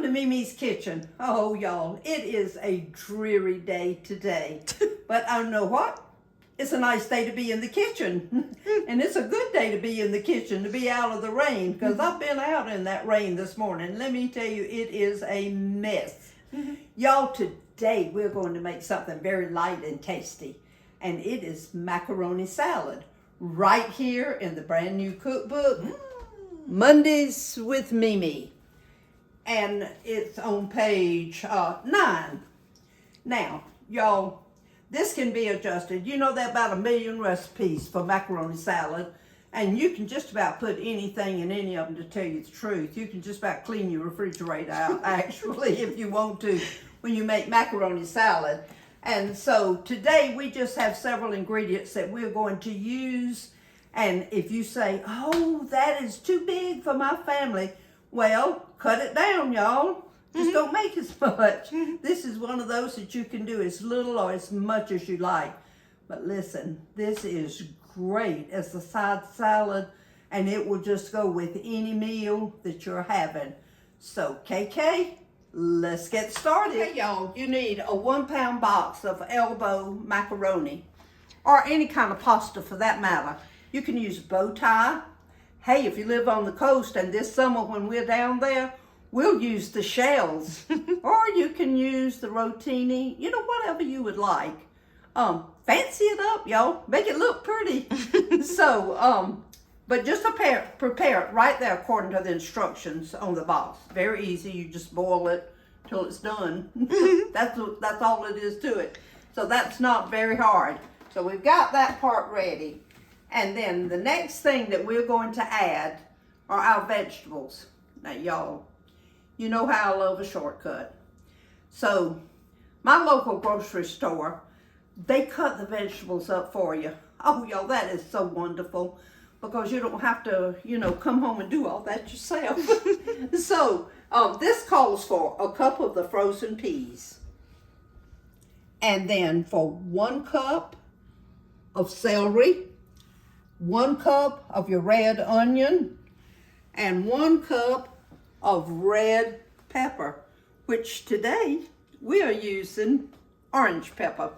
to MeMe's kitchen. Oh, y'all, it is a dreary day today. But I know what? It's a nice day to be in the kitchen. And it's a good day to be in the kitchen, to be out of the rain, because I've been out in that rain this morning. Let me tell you, it is a mess. Y'all, today we're going to make something very light and tasty. And it is macaroni salad. Right here in the brand new cookbook, Mondays with MeMe. And it's on page 9. Now, y'all, this can be adjusted. You know, there are about 1 million recipes for macaroni salad, and you can just about put anything in any of them, to tell you the truth. You can just about clean your refrigerator out, actually, if you want to, when you make macaroni salad. And so today we just have several ingredients that we're going to use. And if you say, oh, that is too big for my family, well, cut it down, y'all. Just don't make as much. This is one of those that you can do as little or as much as you like. But listen, this is great as a side salad, and it will just go with any meal that you're having. So, KK, let's get started. Okay, y'all, you need a 1-pound box of elbow macaroni, or any kind of pasta for that matter. You can use bow tie. Hey, if you live on the coast and this summer when we're down there, we'll use the shells. Or you can use the rotini, you know, whatever you would like. Fancy it up, y'all. Make it look pretty. So, but just prepare it right there according to the instructions on the box. Very easy. You just boil it till it's done. That's all it is to it. So that's not very hard. So we've got that part ready. And then the next thing that we're going to add are our vegetables. Now, y'all, you know how I love a shortcut. So my local grocery store, they cut the vegetables up for you. Oh, y'all, that is so wonderful, because you don't have to, you know, come home and do all that yourself. So this calls for a cup of the frozen peas. And then for 1 cup of celery, 1 cup of your red onion, and 1 cup of red pepper, which today we are using orange pepper.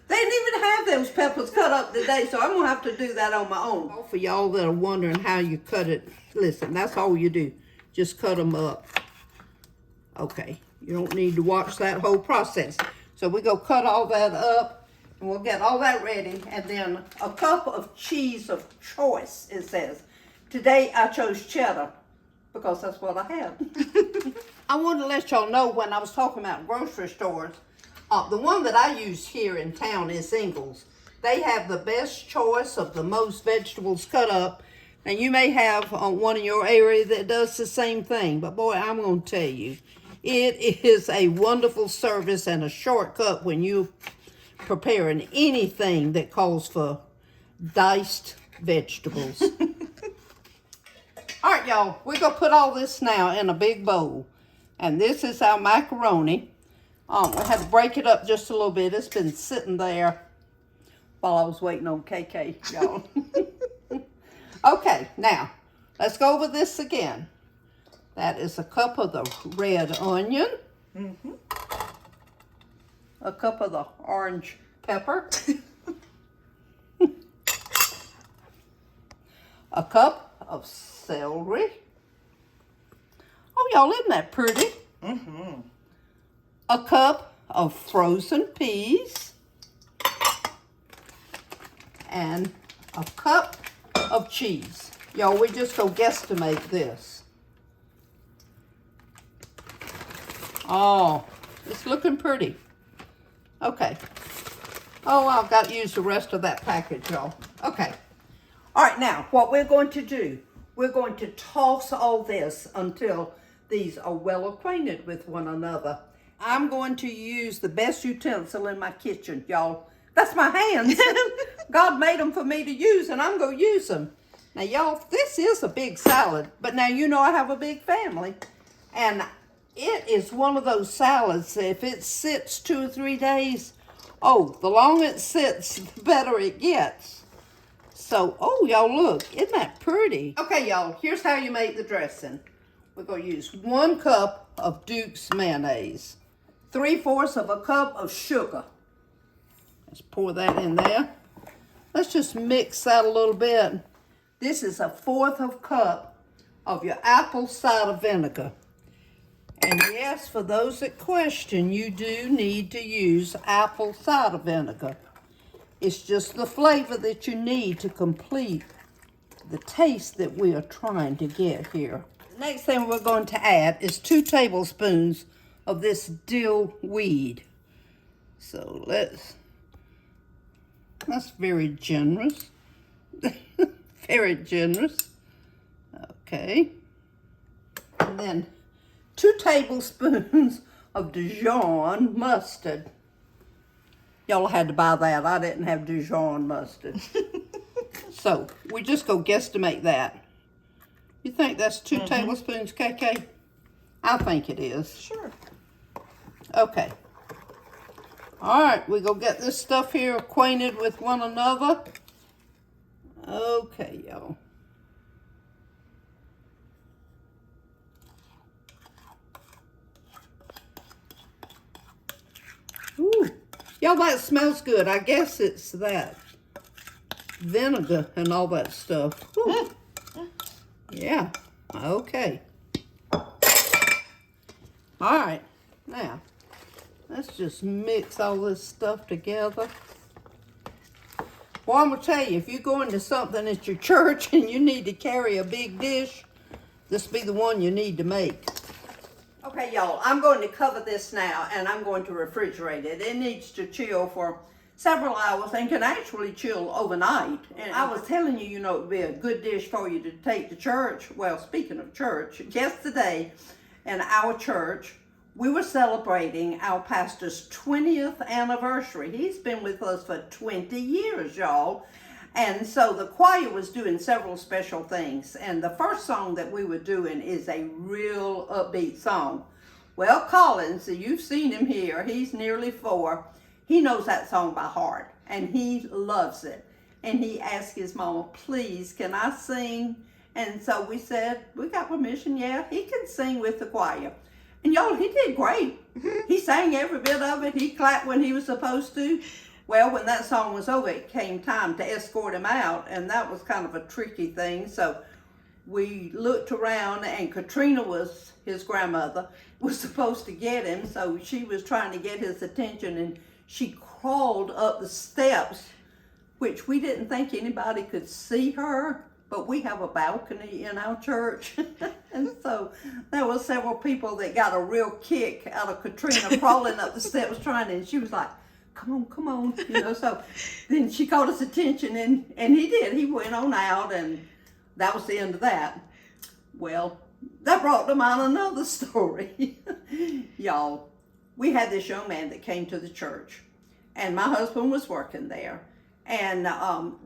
They didn't even have those peppers cut up today, so I'm gonna have to do that on my own. For y'all that are wondering how you cut it, listen, that's all you do. Just cut them up. Okay, you don't need to watch that whole process. So we go cut all that up, and we'll get all that ready. And then a cup of cheese of choice, it says. Today I chose cheddar, because that's what I have. I wanted to let y'all know, when I was talking about grocery stores, the one that I use here in town is Ingles. They have the best choice of the most vegetables cut up. And you may have one in your area that does the same thing. But boy, I'm going to tell you, it is a wonderful service and a shortcut when you're preparing anything that calls for diced vegetables. All right, y'all, we're going to put all this now in a big bowl. And this is our macaroni. We had to break it up just a little bit. It's been sitting there while I was waiting on KK, y'all. Okay, now, let's go over this again. That is a cup of the red onion. A cup of the orange pepper. A cup of celery. Oh, y'all, isn't that pretty? A cup of frozen peas. And a cup of cheese. Y'all, we just go guesstimate this. Oh, it's looking pretty. Okay. Oh, I've got to use the rest of that package, y'all. Okay. All right, now, what we're going to do, we're going to toss all this until these are well acquainted with one another. I'm going to use the best utensil in my kitchen, y'all. That's my hands. God made them for me to use, and I'm going to use them. Now, y'all, this is a big salad, but now you know I have a big family. And it is one of those salads that if it sits 2 or 3 days, oh, the longer it sits, the better it gets. So, oh, y'all, look, isn't that pretty? Okay, y'all, here's how you make the dressing. we're going to use 1 cup of Duke's mayonnaise, 3/4 of a cup of sugar. Let's pour that in there. Let's just mix that a little bit. This is 1/4 cup of your apple cider vinegar. And yes, for those that question, you do need to use apple cider vinegar. It's just the flavor that you need to complete the taste that we are trying to get here. The next thing we're going to add is 2 tablespoons of this dill weed. So that's very generous. Very generous. Okay. And then 2 tablespoons of Dijon mustard. Y'all had to buy that. I didn't have Dijon mustard. So we just go guesstimate that. You think that's 2 tablespoons, KK? I think it is. Sure. Okay. All right, we go get this stuff here acquainted with one another. Okay, y'all. Ooh, y'all, that smells good. I guess it's that vinegar and all that stuff. Ooh. Yeah, okay. All right, now, let's just mix all this stuff together. Well, I'm going to tell you, if you go into something at your church and you need to carry a big dish, this be the one you need to make. Okay, y'all, I'm going to cover this now, and I'm going to refrigerate it. It needs to chill for several hours and can actually chill overnight. And I was telling you, you know, it would be a good dish for you to take to church. Well, speaking of church, yesterday in our church, we were celebrating our pastor's 20th anniversary. He's been with us for 20 years, y'all. And so the choir was doing several special things. And the first song that we were doing is a real upbeat song. Well, Collins, you've seen him here. He's nearly 4. He knows that song by heart, and he loves it. And he asked his mama, please, can I sing? And so we said, we got permission. Yeah, he can sing with the choir. And y'all, he did great. He sang every bit of it. He clapped when he was supposed to. Well, when that song was over, it came time to escort him out, and that was kind of a tricky thing. So we looked around, and Katrina was his grandmother, was supposed to get him. So she was trying to get his attention, and she crawled up the steps, which we didn't think anybody could see her, but we have a balcony in our church. And so there were several people that got a real kick out of Katrina crawling up the steps trying to, and she was like, come on, you know. So then she caught his attention, and he did. He went on out, and that was the end of that. Well, that brought to mind another story. Y'all, we had this young man that came to the church, and my husband was working there. And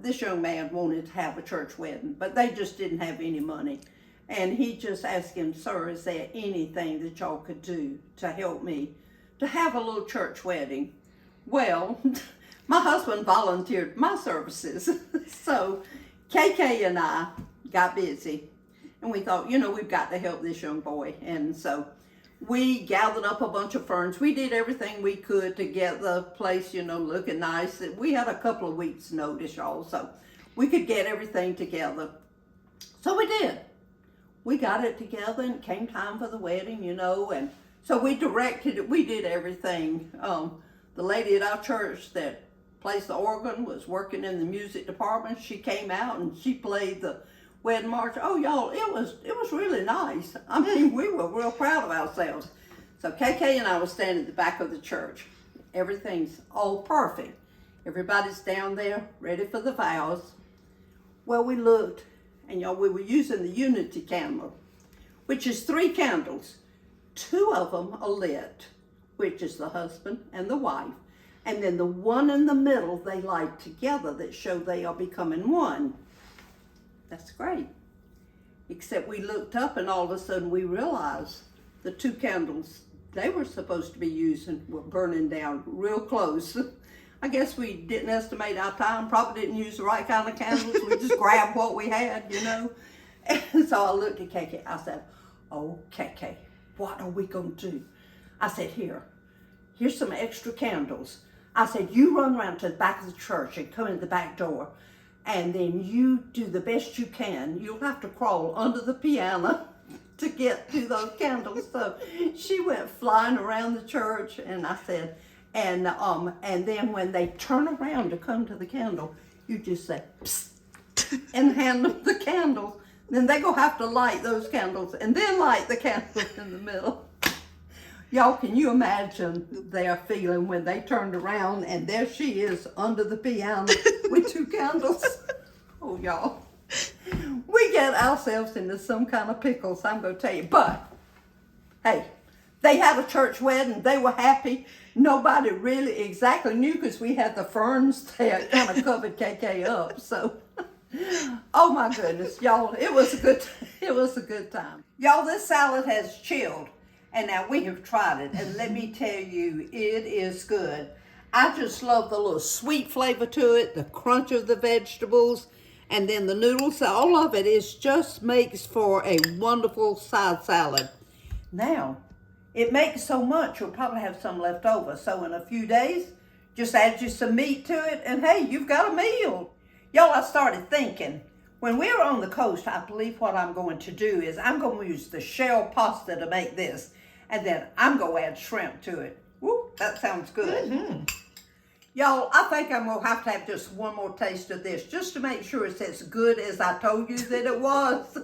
this young man wanted to have a church wedding, but they just didn't have any money. And he just asked him, sir, is there anything that y'all could do to help me to have a little church wedding? Well, my husband volunteered my services. So KK and I got busy, and we thought, you know, we've got to help this young boy. And so we gathered up a bunch of ferns. We did everything we could to get the place, you know, looking nice. We had a couple of weeks' notice, y'all, so we could get everything together. So we did. We got it together, and it came time for the wedding, you know, and so we directed it. We did everything. The lady at our church that plays the organ was working in the music department. She came out and she played the wedding march. Oh, y'all, it was really nice. I mean, we were real proud of ourselves. So KK and I were standing at the back of the church. Everything's all perfect. Everybody's down there ready for the vows. Well, we looked, and y'all, we were using the unity candle, which is 3 candles. 2 of them are lit, which is the husband and the wife. And then the one in the middle, they light together that show they are becoming one. That's great. Except we looked up, and all of a sudden we realized the 2 candles they were supposed to be using were burning down real close. I guess we didn't estimate our time, probably didn't use the right kind of candles. We just grabbed what we had, you know. And so I looked at KK, I said, Okay, what are we going to do? I said, here's some extra candles. I said, you run around to the back of the church and come in the back door, and then you do the best you can. You'll have to crawl under the piano to get to those candles. So she went flying around the church, and I said, and then when they turn around to come to the candle, you just say, psst, and hand them the candles. Then they go have to light those candles and then light the candles in the middle. Y'all, can you imagine their feeling when they turned around and there she is under the piano with 2 candles? Oh, y'all. We get ourselves into some kind of pickles, I'm going to tell you. But, hey, they had a church wedding. They were happy. Nobody really exactly knew because we had the ferns there kind of covered KK up. So, oh my goodness, y'all, it was a good time. Y'all, this salad has chilled, and now we have tried it, and let me tell you, it is good. I just love the little sweet flavor to it, the crunch of the vegetables, and then the noodles. All of it just makes for a wonderful side salad. Now, it makes so much, you'll probably have some left over. So in a few days, just add you some meat to it, and hey, you've got a meal. Y'all, I started thinking, when we're on the coast, I believe what I'm going to do is I'm going to use the shell pasta to make this, and then I'm going to add shrimp to it. Woo, that sounds good. Mm-hmm. Y'all, I think I'm going to have just one more taste of this just to make sure it's as good as I told you that it was.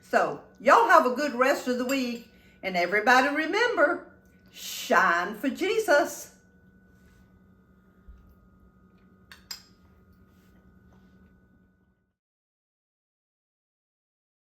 So, y'all have a good rest of the week, and everybody remember, shine for Jesus.